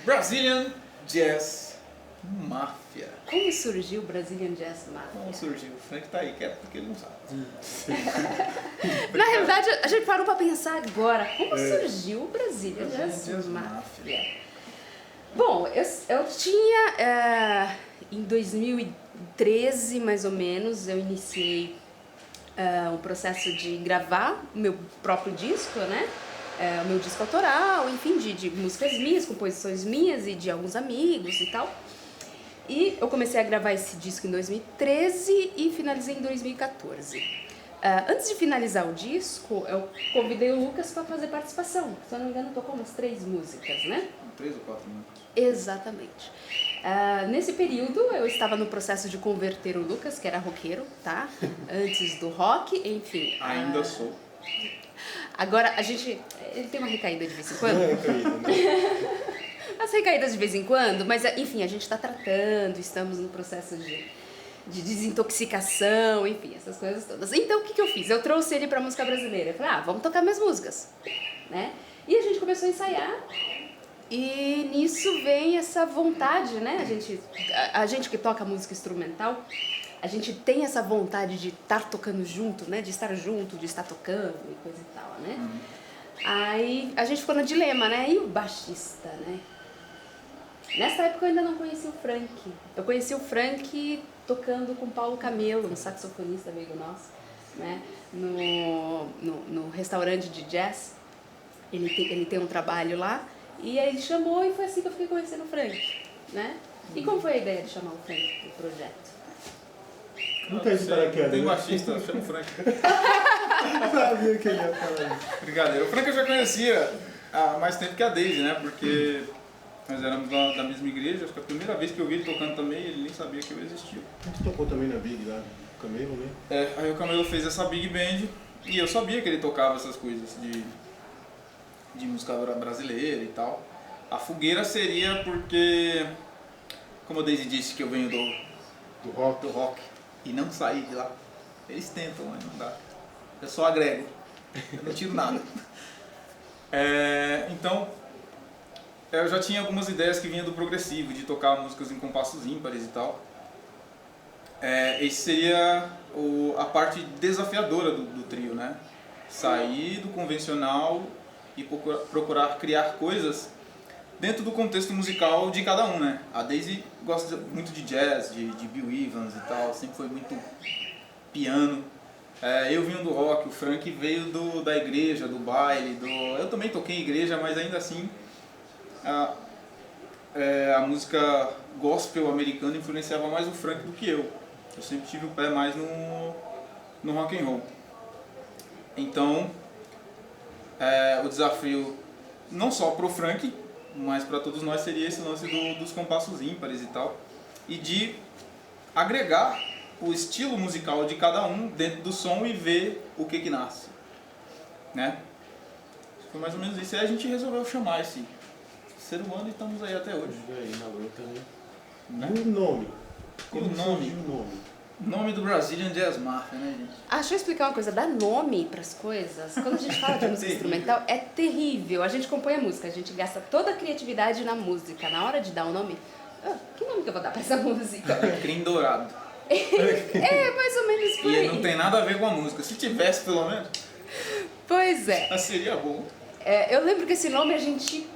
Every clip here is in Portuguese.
Brazilian Jazz Mafia. Como surgiu o Brazilian Jazz Mafia? Como surgiu? O Frank tá aí quieto porque ele não sabe. Na realidade, a gente parou pra pensar agora. Como surgiu o Brazilian Jazz Mafia? Bom, eu tinha... em 2013, mais ou menos, eu iniciei o processo de gravar o meu próprio disco, né? O meu disco autoral, enfim, de músicas minhas, composições minhas e de alguns amigos e tal. E eu comecei a gravar esse disco em 2013 e finalizei em 2014. Antes de finalizar o disco, eu convidei o Lucas para fazer participação. Se eu não me engano, tocou umas 3 músicas, né? 3 ou 4 músicas. Exatamente. Nesse período, eu estava no processo de converter o Lucas, que era roqueiro, tá? Antes do rock, enfim. Ainda sou. Agora, ele tem uma recaída de vez em quando. As recaídas de vez em quando, mas enfim, a gente está tratando, estamos no processo de desintoxicação, enfim, essas coisas todas. Então, o que eu fiz? Eu trouxe ele para música brasileira. Eu falei, vamos tocar minhas músicas, né? E a gente começou a ensaiar. E nisso vem essa vontade, né? A gente que toca música instrumental, a gente tem essa vontade de estar tocando junto, né? De estar junto, de estar tocando e coisa e tal, né? Aí a gente ficou no dilema, né? E o baixista, né? Nessa época eu ainda não conhecia o Frank. Eu conheci o Frank tocando com Paulo Camelo, um saxofonista amigo nosso, né? No restaurante de jazz. Ele tem um trabalho lá. E aí ele chamou e foi assim que eu fiquei conhecendo o Frank, né? E como foi a ideia de chamar o Frank pro projeto? Não tem esse paraquedas. Tem baixista, chama o Frank. Sabia que ele ia falar isso. Brincadeira. O Frank eu já conhecia há mais tempo que a Daisy, né? Porque nós éramos da mesma igreja. Acho que a primeira vez que eu vi ele tocando também, ele nem sabia que eu existia. A gente tocou também na Big lá, o Camelo, né? Aí o Camelo fez essa Big Band e eu sabia que ele tocava essas coisas de música brasileira e tal. A fogueira seria porque, como a Daisy disse, que eu venho do rock e não saí de lá. Eles tentam, mas não dá. Eu só agrego, eu não tiro nada. Então, eu já tinha algumas ideias que vinham do progressivo, de tocar músicas em compassos ímpares e tal. Esse seria a parte desafiadora do trio, né? Sair do convencional e procurar criar coisas dentro do contexto musical de cada um, né? A Daisy gosta muito de jazz, de Bill Evans e tal, sempre foi muito piano. Eu vim do rock, o Frank veio da igreja, do baile, eu também toquei em igreja, mas ainda assim a música gospel americana influenciava mais o Frank do que eu. Eu sempre tive o pé mais no rock and roll. Então, o desafio, não só para o Frank, mas para todos nós, seria esse lance dos compassos ímpares e tal, e de agregar o estilo musical de cada um dentro do som e ver o que nasce, né? Foi mais ou menos isso. E aí a gente resolveu chamar esse ser humano e estamos aí até hoje. E aí, na luta, Né? E o nome? E o Como nome? surgiu o nome? Nome do Brazilian Jazz Mafia, né, gente? Deixa eu explicar uma coisa, dar nome pras coisas, quando a gente fala de música instrumental, é terrível. A gente compõe a música, a gente gasta toda a criatividade na música. Na hora de dar um nome, que nome que eu vou dar pra essa música? Crime Dourado. Mais ou menos por aí. E não tem nada a ver com a música. Se tivesse, pelo menos, Pois é. seria bom. Eu lembro que esse nome a gente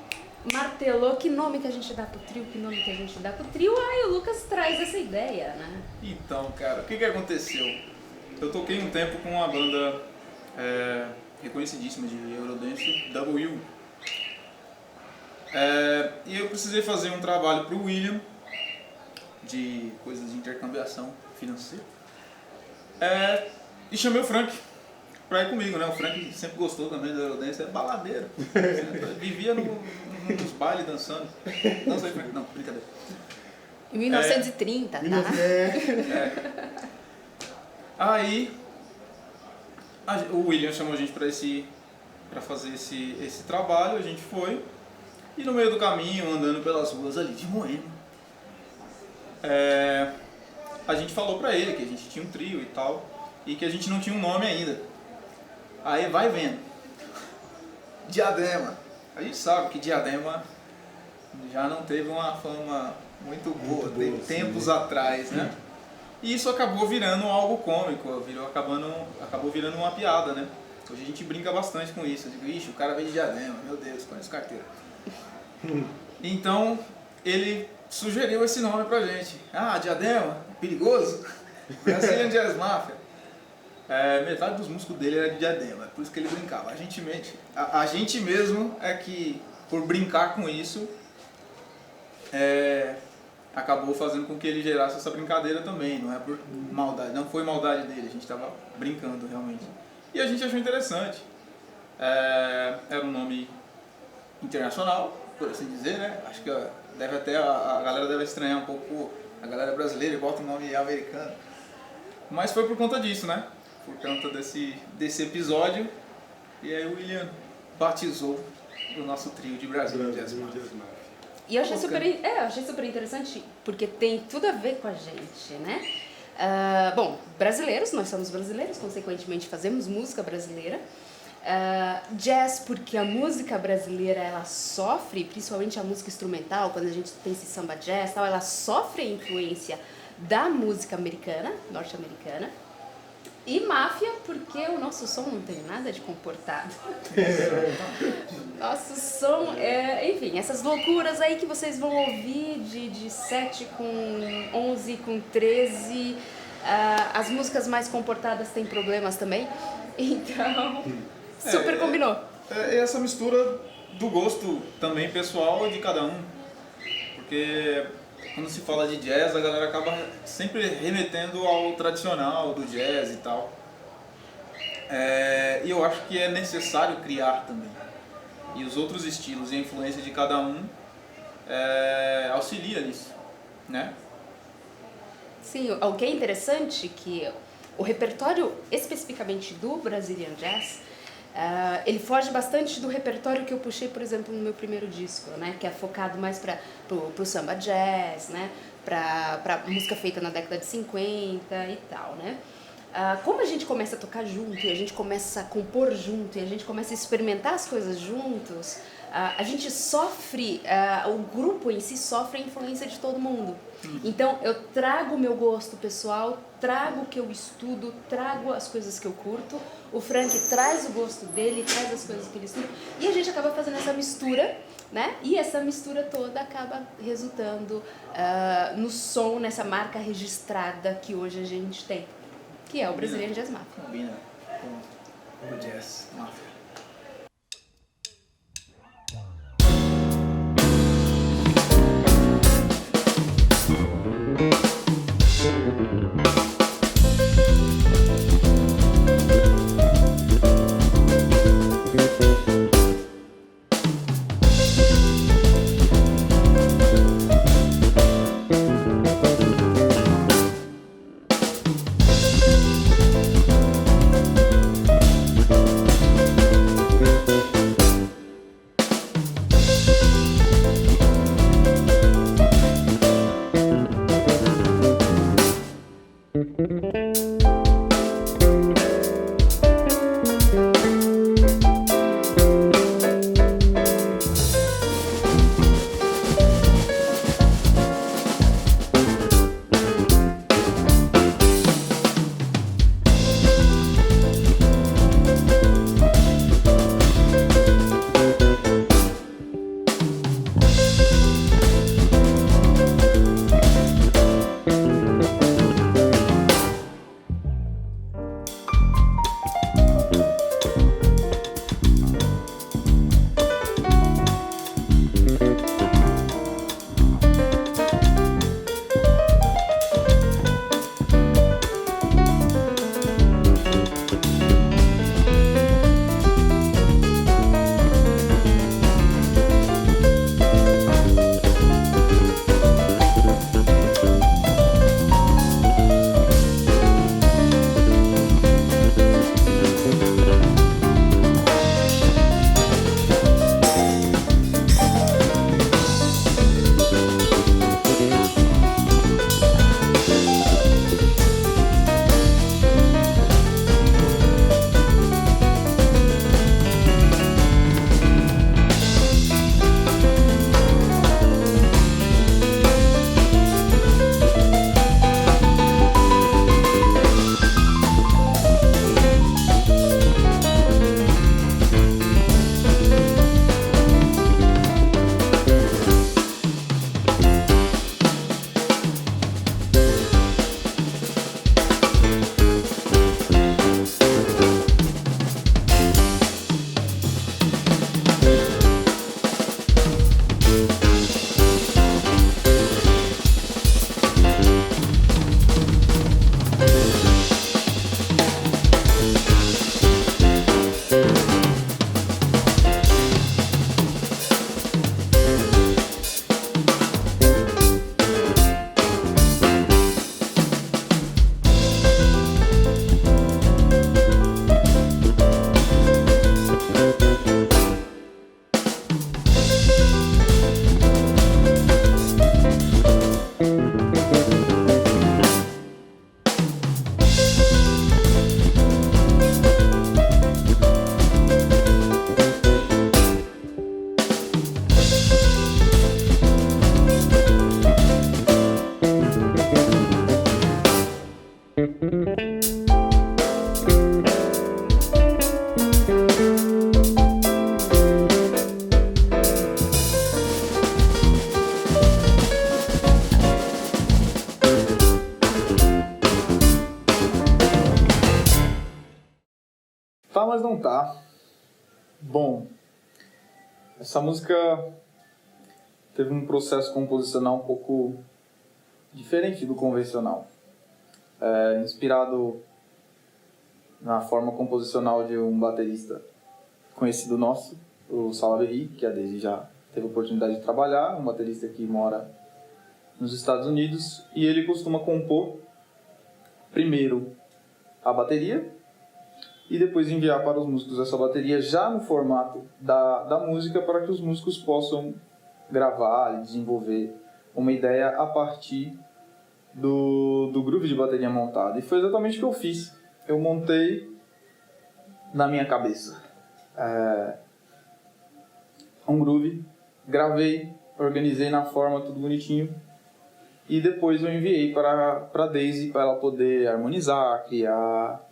martelou, que nome que a gente dá pro trio, que nome que a gente dá pro trio. Aí o Lucas traz essa ideia, né? Então, cara, o que aconteceu? Eu toquei um tempo com uma banda reconhecidíssima de Eurodance, W. E eu precisei fazer um trabalho pro William, de coisas de intercambiação financeira. E chamei o Frank pra ir comigo, né? O Frank sempre gostou também da Eurodance, é baladeiro. Vivia nos bailes dançando. Não sei, Frank, não, brincadeira. Em 1930, tá? Aí o William chamou a gente pra fazer esse trabalho, a gente foi. E no meio do caminho, andando pelas ruas ali de Moema, a gente falou pra ele que a gente tinha um trio e tal, e que a gente não tinha um nome ainda. Aí vai vendo. Diadema. A gente sabe que Diadema já não teve uma fama muito boa, Muito teve boa, tempos sim. atrás, né? E isso acabou virando algo cômico, acabou virando uma piada, né? Hoje a gente brinca bastante com isso. Eu digo, ixi, o cara veio de Diadema, meu Deus, conhece carteira. Então, ele sugeriu esse nome pra gente. Ah, Diadema, perigoso? Brazilian Jazz Mafia. Metade dos músicos dele era de Diadema, por isso que ele brincava. A gente mesmo é que, por brincar com isso, acabou fazendo com que ele gerasse essa brincadeira também. Não é por maldade, não foi maldade dele, a gente estava brincando realmente. E a gente achou interessante. Era um nome internacional, por assim dizer, né? Acho que a galera deve estranhar um pouco a galera brasileira e bota um nome americano. Mas foi por conta disso, né? Por conta desse episódio. E aí o William batizou o nosso trio de Brasil Jazz Mafia. E eu achei super interessante, porque tem tudo a ver com a gente, né? Bom, brasileiros, nós somos brasileiros, consequentemente fazemos música brasileira. Jazz, porque a música brasileira, ela sofre, principalmente a música instrumental, quando a gente pensa em samba jazz, tal, ela sofre a influência da música americana, norte-americana. E máfia, porque o nosso som não tem nada de comportado. Nosso som, enfim, essas loucuras aí que vocês vão ouvir de 7 com 11, com 13. As músicas mais comportadas têm problemas também. Então, super combinou. Essa mistura do gosto também pessoal de cada um. Porque quando se fala de jazz, a galera acaba sempre remetendo ao tradicional do jazz e tal. E eu acho que é necessário criar também. E os outros estilos e a influência de cada um auxilia nisso, né? Sim, o que é interessante é que o repertório especificamente do Brazilian Jazz, ele foge bastante do repertório que eu puxei, por exemplo, no meu primeiro disco, né? Que é focado mais pro samba jazz, né? Pra música feita na década de 50 e tal, né? Como a gente começa a tocar junto, e a gente começa a compor junto, e a gente começa a experimentar as coisas juntos, a gente sofre, o grupo em si sofre a influência de todo mundo. Então eu trago o meu gosto pessoal, trago o que eu estudo, trago as coisas que eu curto, o Frank traz o gosto dele, traz as coisas que ele estuda, e a gente acaba fazendo essa mistura, né? E essa mistura toda acaba resultando no som, nessa marca registrada que hoje a gente tem, que é o Brazilian Jazz Mafia. Combina com o Jazz Mafia. mas não tá. Bom, essa música teve um processo composicional um pouco diferente do convencional. Inspirado na forma composicional de um baterista conhecido nosso, o Salaberry, que a Daisy já teve a oportunidade de trabalhar, um baterista que mora nos Estados Unidos, e ele costuma compor primeiro a bateria e depois enviar para os músicos essa bateria já no formato da música, para que os músicos possam gravar e desenvolver uma ideia a partir do groove de bateria montado. E foi exatamente o que eu fiz. Eu montei na minha cabeça um groove, gravei, organizei na forma, tudo bonitinho, e depois eu enviei para a Daisy para ela poder harmonizar, criar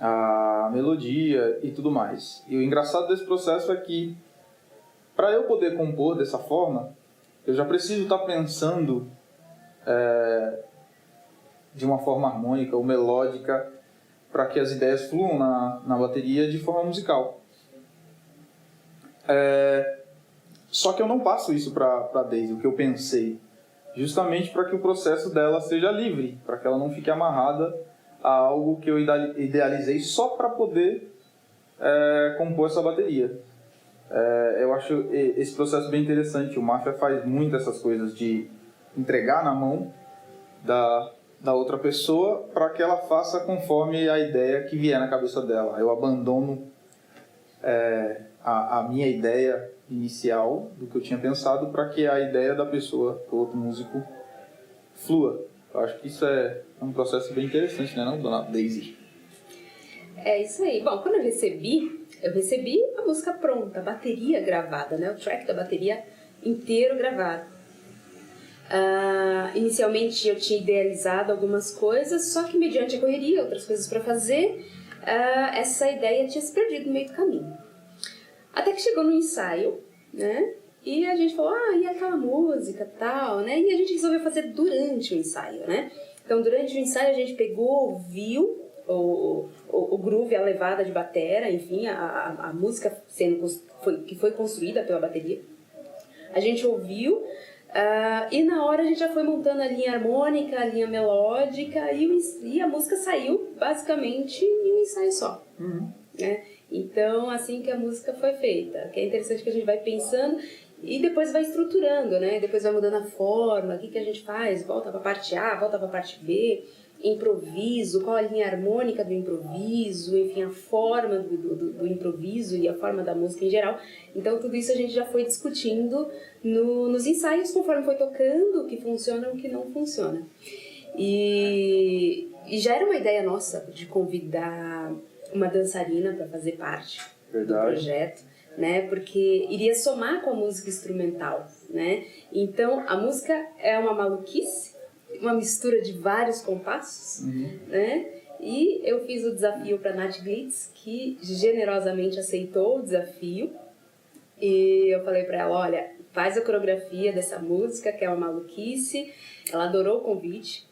a melodia e tudo mais. E o engraçado desse processo é que, para eu poder compor dessa forma, eu já preciso estar pensando de uma forma harmônica ou melódica, para que as ideias fluam na bateria de forma musical. Só que eu não passo isso para a Daisy, o que eu pensei, justamente para que o processo dela seja livre, para que ela não fique amarrada a algo que eu idealizei só para poder compor essa bateria. Eu acho esse processo bem interessante. O Máfia faz muito essas coisas de entregar na mão da outra pessoa para que ela faça conforme a ideia que vier na cabeça dela. Eu abandono a minha ideia inicial do que eu tinha pensado para que a ideia da pessoa, do outro músico, flua. Eu acho que isso é um processo bem interessante, né, não, dona Daisy? É isso aí. Bom, quando eu recebi a música pronta, a bateria gravada, né, o track da bateria inteiro gravado. Inicialmente eu tinha idealizado algumas coisas, só que mediante a correria, outras coisas para fazer, essa ideia tinha se perdido no meio do caminho. Até que chegou no ensaio, né? E a gente falou, e aquela música tal, né? E a gente resolveu fazer durante o ensaio, né? Então, durante o ensaio, a gente pegou, ouviu o groove, a levada de batera, enfim, a música que foi construída pela bateria. A gente ouviu, e na hora a gente já foi montando a linha harmônica, a linha melódica, e a música saiu basicamente em um ensaio só. Né? Então, assim que a música foi feita, que é interessante que a gente vai pensando e depois vai estruturando, né? Depois vai mudando a forma, o que a gente faz, volta para a parte A, volta para a parte B, improviso, qual a linha harmônica do improviso, enfim, a forma do improviso e a forma da música em geral. Então, tudo isso a gente já foi discutindo nos ensaios, conforme foi tocando, o que funciona e o que não funciona. E já era uma ideia nossa de convidar uma dançarina para fazer parte do projeto, né? Porque iria somar com a música instrumental, né? Então, a música é uma maluquice, uma mistura de vários compassos, né? E eu fiz o desafio para Nath Glitz, que generosamente aceitou o desafio. E eu falei para ela, olha, faz a coreografia dessa música, que é uma maluquice. Ela adorou o convite.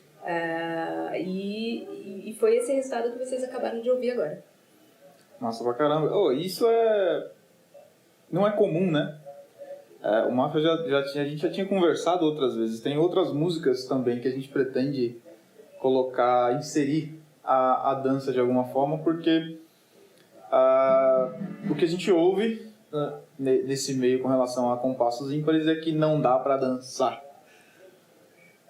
E foi esse resultado que vocês acabaram de ouvir agora. Nossa, pra caramba. Isso não é comum, né? O Máfia a gente já tinha conversado outras vezes. Tem outras músicas também que a gente pretende inserir a dança de alguma forma, porque o que a gente ouve nesse meio com relação a compassos ímpares é que não dá pra dançar.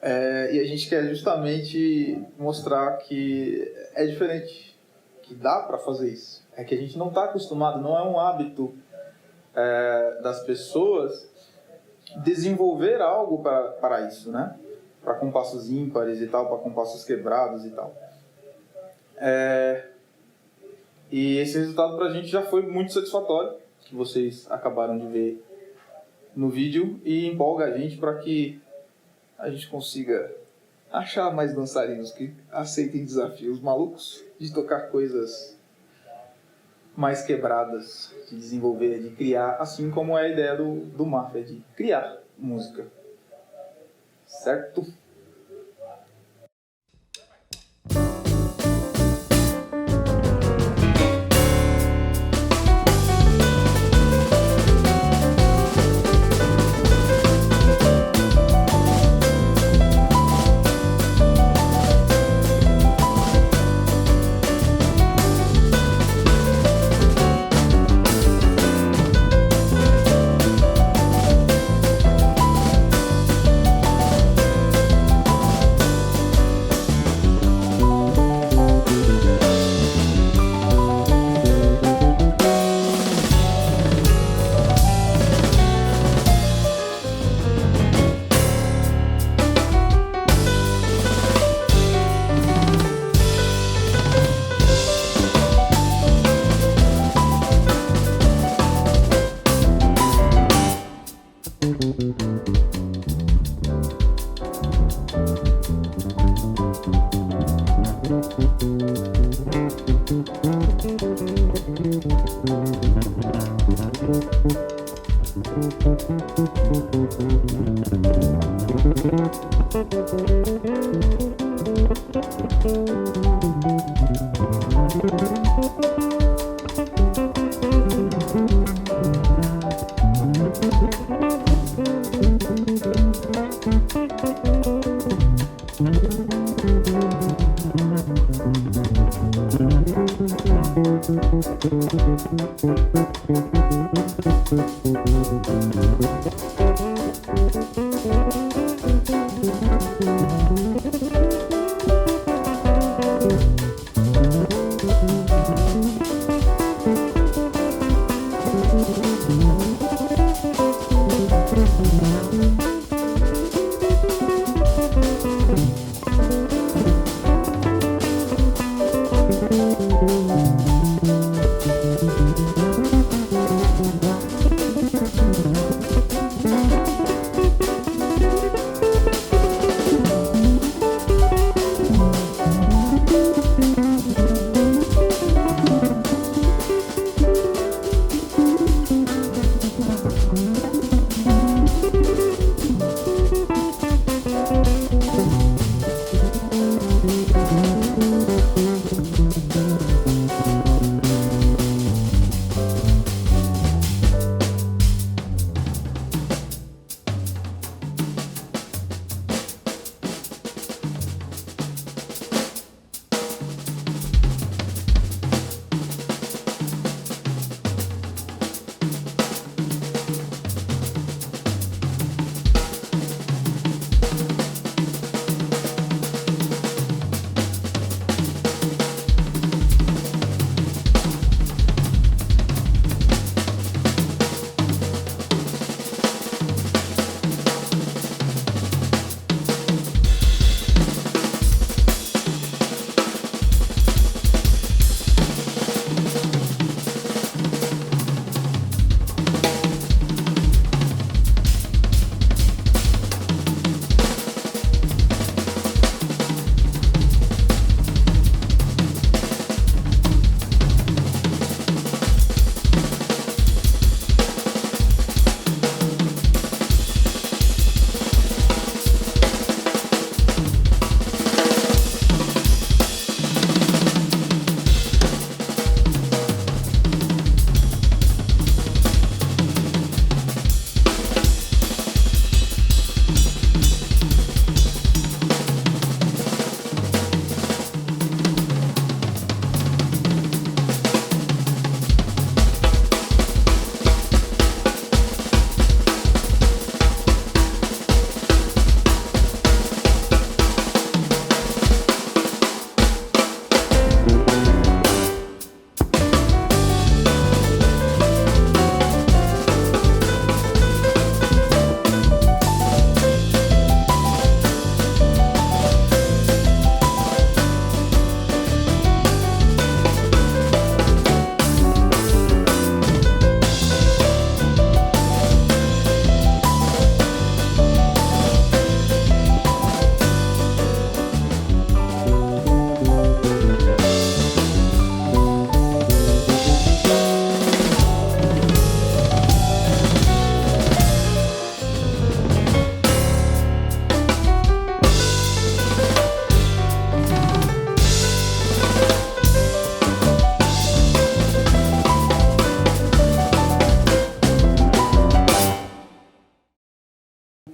E a gente quer justamente mostrar que é diferente, que dá pra fazer isso. É que a gente não está acostumado, não é um hábito das pessoas desenvolver algo para isso, né? Para compassos ímpares e tal, para compassos quebrados e tal. E esse resultado para a gente já foi muito satisfatório, que vocês acabaram de ver no vídeo, e empolga a gente para que a gente consiga achar mais dançarinos que aceitem desafios malucos de tocar coisas mais quebradas, de desenvolver, de criar, assim como é a ideia do Máfia, de criar música. Certo?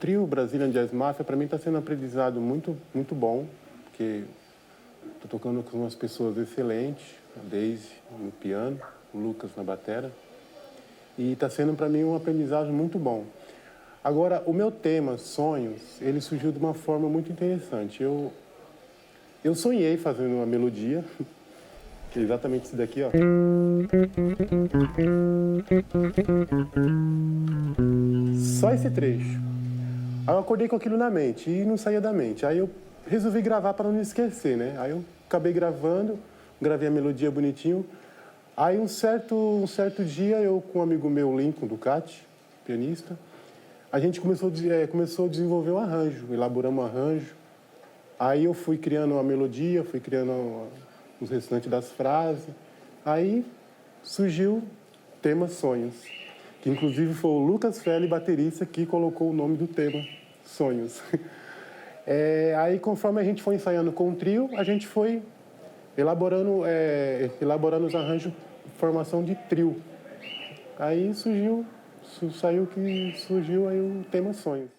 trio Brazilian Jazz Mafia, para mim, está sendo um aprendizado muito, muito bom, porque estou tocando com umas pessoas excelentes, a Daisy no piano, o Lucas na batera, e está sendo para mim um aprendizado muito bom. Agora, o meu tema, Sonhos, ele surgiu de uma forma muito interessante. Eu sonhei fazendo uma melodia, que é exatamente isso daqui, ó. Só esse trecho. Aí eu acordei com aquilo na mente e não saía da mente. Aí eu resolvi gravar para não esquecer, né? Aí eu acabei gravando, gravei a melodia bonitinho. Aí um certo dia, eu com um amigo meu, Lincoln Ducati, pianista, a gente começou a desenvolver um arranjo, elaboramos um arranjo. Aí eu fui criando uma melodia, fui criando os restantes das frases. Aí surgiu o tema Sonhos, que inclusive foi o Lucas Feli, baterista, que colocou o nome do tema, Sonhos. Aí, conforme a gente foi ensaiando com o trio, a gente foi elaborando os arranjos em formação de trio. Aí surgiu aí o tema Sonhos.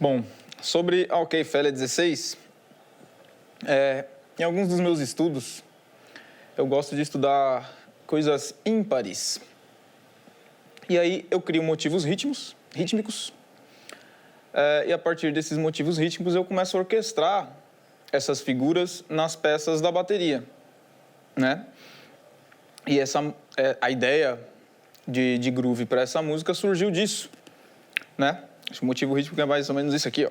Bom, sobre a OK Félia 16, em alguns dos meus estudos, eu gosto de estudar coisas ímpares. E aí eu crio motivos rítmicos, e a partir desses motivos rítmicos eu começo a orquestrar essas figuras nas peças da bateria, né? E a ideia de groove para essa música surgiu disso, né? O motivo rítmico é mais ou menos isso aqui, ó.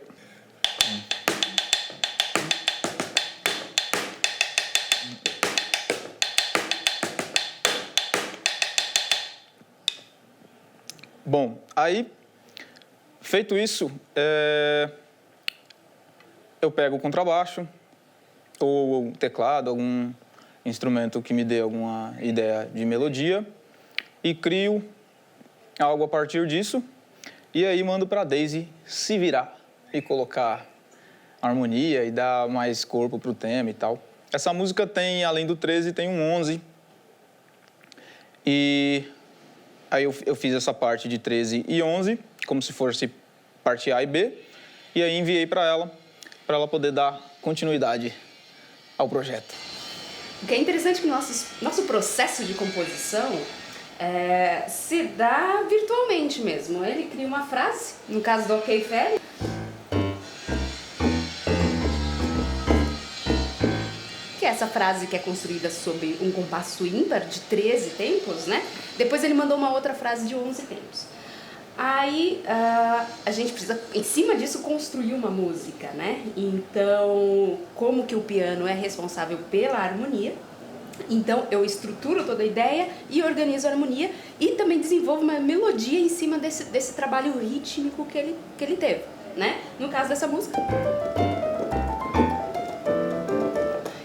Bom, aí, feito isso, eu pego o contrabaixo ou o teclado, algum instrumento que me dê alguma ideia de melodia e crio algo a partir disso e aí mando para a Daisy se virar e colocar harmonia e dar mais corpo para o tema e tal. Essa música tem, além do 13, tem um 11 e aí eu fiz essa parte de 13 e 11, como se fosse parte A e B, e aí enviei para ela poder dar continuidade ao projeto. O que é interessante é que nosso processo de composição se dá virtualmente mesmo. Ele cria uma frase, no caso do OK Félia, que é essa frase que é construída sob um compasso ímpar de 13 tempos, né? Depois ele mandou uma outra frase de 11 tempos. Aí a gente precisa, em cima disso, construir uma música, né? Então, como que o piano é responsável pela harmonia, então eu estruturo toda a ideia e organizo a harmonia e também desenvolvo uma melodia em cima desse trabalho rítmico que ele teve, né? No caso dessa música,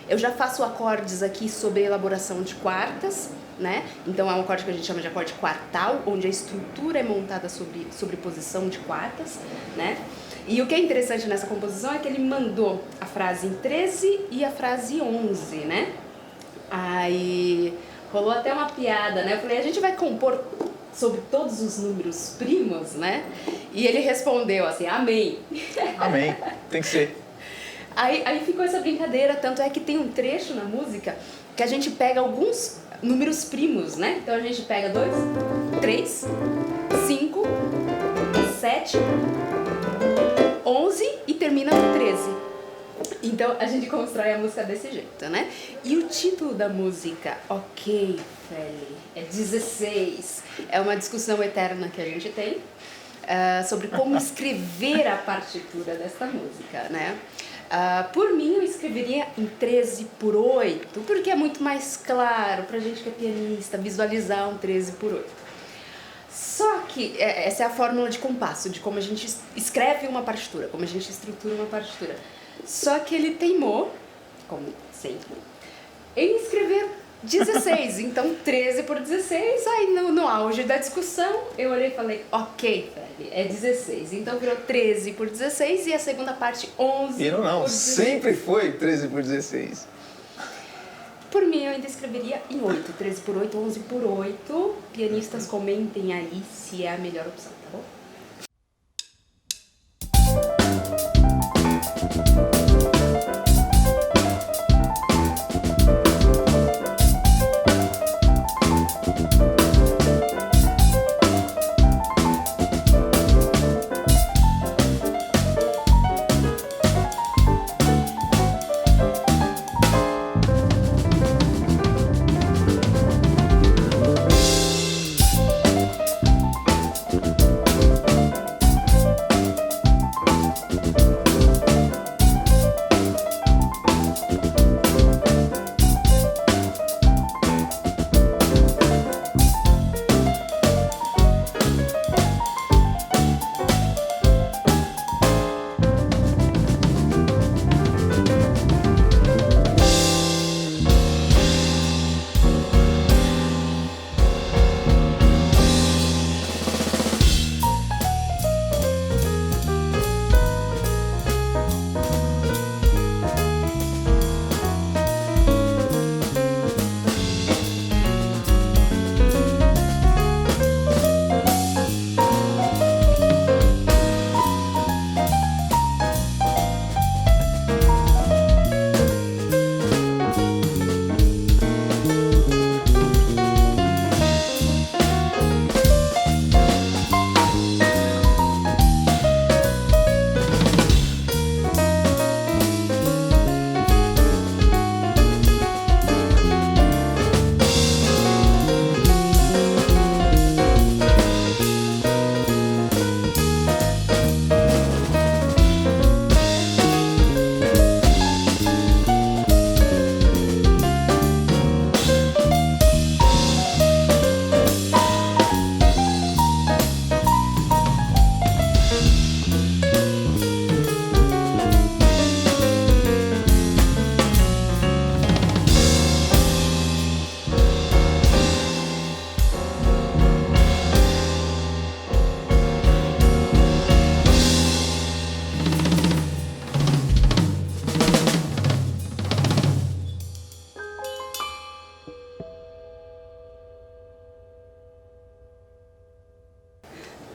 eu já faço acordes aqui sobre elaboração de quartas, né? Então é um acorde que a gente chama de acorde quartal, onde a estrutura é montada sobre posição de quartas, né? E o que é interessante nessa composição é que ele mandou a frase em 13 e a frase 11, né? Aí rolou até uma piada, né? Eu falei, a gente vai compor sobre todos os números primos, né? E ele respondeu assim, amém. Amém, tem que ser. Aí ficou essa brincadeira, tanto é que tem um trecho na música que a gente pega alguns números primos, né? Então a gente pega 2, 3, 5, 7, 11 e termina no 13. Então a gente constrói a música desse jeito, né? E o título da música, OK Félia, é 16. É uma discussão eterna que a gente tem sobre como escrever a partitura dessa música, né? Por mim, eu escreveria em 13/8, porque é muito mais claro pra gente que é pianista visualizar um 13/8. Só que essa é a fórmula de compasso, de como a gente escreve uma partitura, como a gente estrutura uma partitura. Só que ele teimou, como sempre, em escrever 16, então 13/16, aí no auge da discussão eu olhei e falei, OK, Félia, é 16, então virou 13/16 e a segunda parte 11. Não, sempre foi 13/16. Por mim eu ainda escreveria em 8, 13/8, 11/8, pianistas comentem aí se é a melhor opção, tá bom?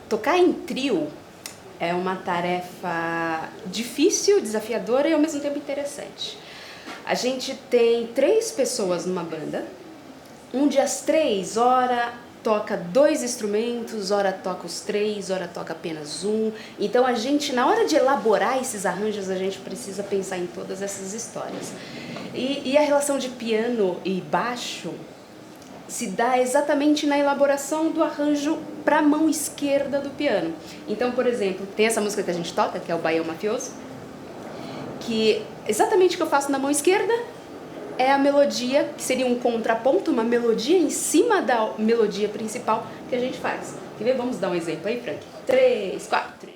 tocar em trio é uma tarefa difícil, desafiadora e ao mesmo tempo interessante. A gente tem 3 pessoas numa banda, onde as 3, ora toca 2 instrumentos, ora toca os 3, ora toca apenas um. Então a gente, na hora de elaborar esses arranjos, a gente precisa pensar em todas essas histórias. E a relação de piano e baixo se dá exatamente na elaboração do arranjo para a mão esquerda do piano. Então, por exemplo, tem essa música que a gente toca, que é o Baião Mafioso, que exatamente o que eu faço na mão esquerda é a melodia, que seria um contraponto, uma melodia em cima da melodia principal que a gente faz. Quer ver? Vamos dar um exemplo aí, Frank? 3, 4...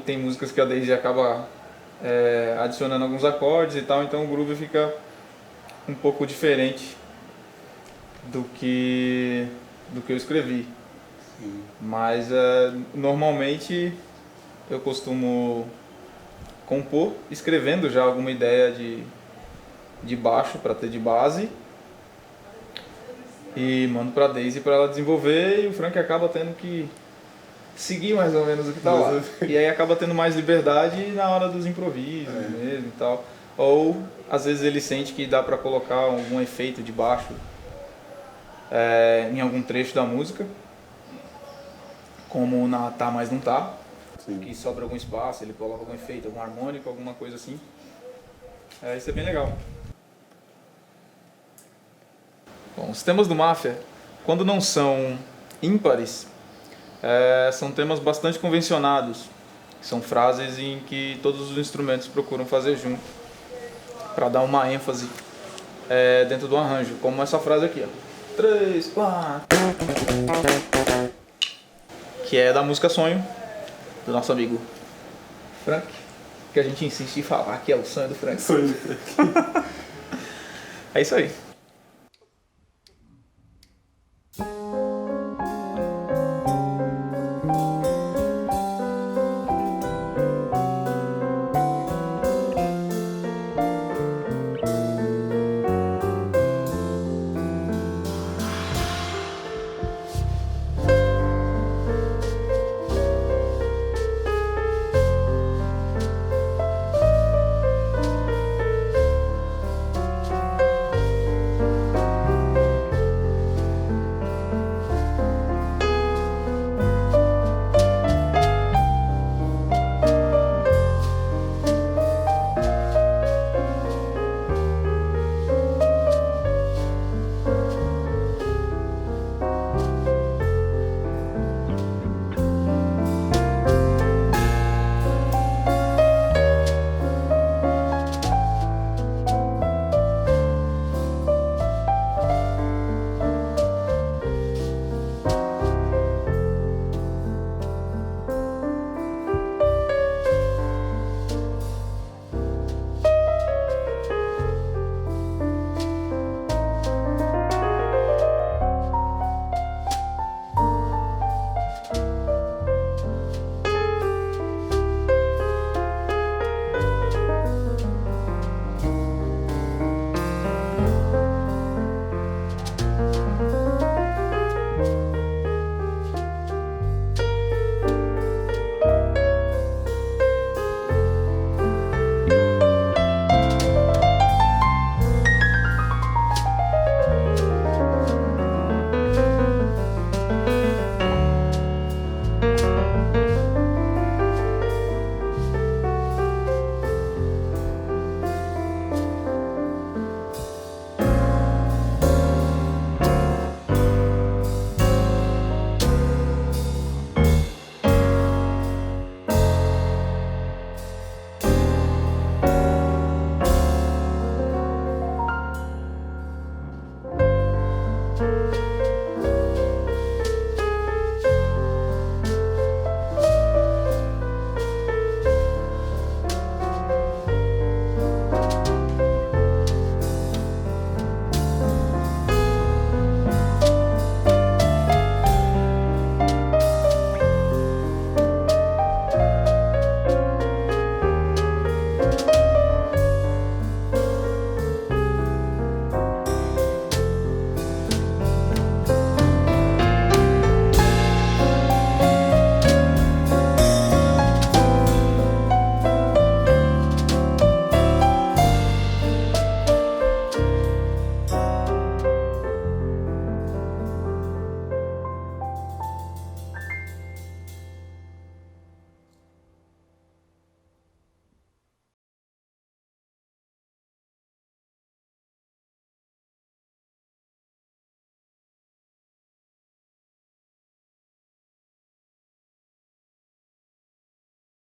Tem músicas que a Daisy acaba adicionando alguns acordes e tal, então o groove fica um pouco diferente do que eu escrevi. Sim. Mas normalmente eu costumo compor escrevendo já alguma ideia de baixo para ter de base e mando pra Daisy para ela desenvolver, e o Frank acaba tendo que seguir mais ou menos o que tá lá. E aí acaba tendo mais liberdade na hora dos improvisos mesmo e tal. Ou às vezes ele sente que dá para colocar algum efeito de baixo em algum trecho da música, como na Tá Mas Não Tá, Sim. que sobra algum espaço, ele coloca algum efeito, algum harmônico, alguma coisa assim. Isso é bem legal. Bom, os temas do Máfia, quando não são ímpares, são temas bastante convencionados. São frases em que todos os instrumentos procuram fazer junto, para dar uma ênfase dentro do arranjo, como essa frase aqui, ó. 3, 4, que é da música Sonho, do nosso amigo Frank, que a gente insiste em falar que é o sonho do Frank. Sonho. É isso aí.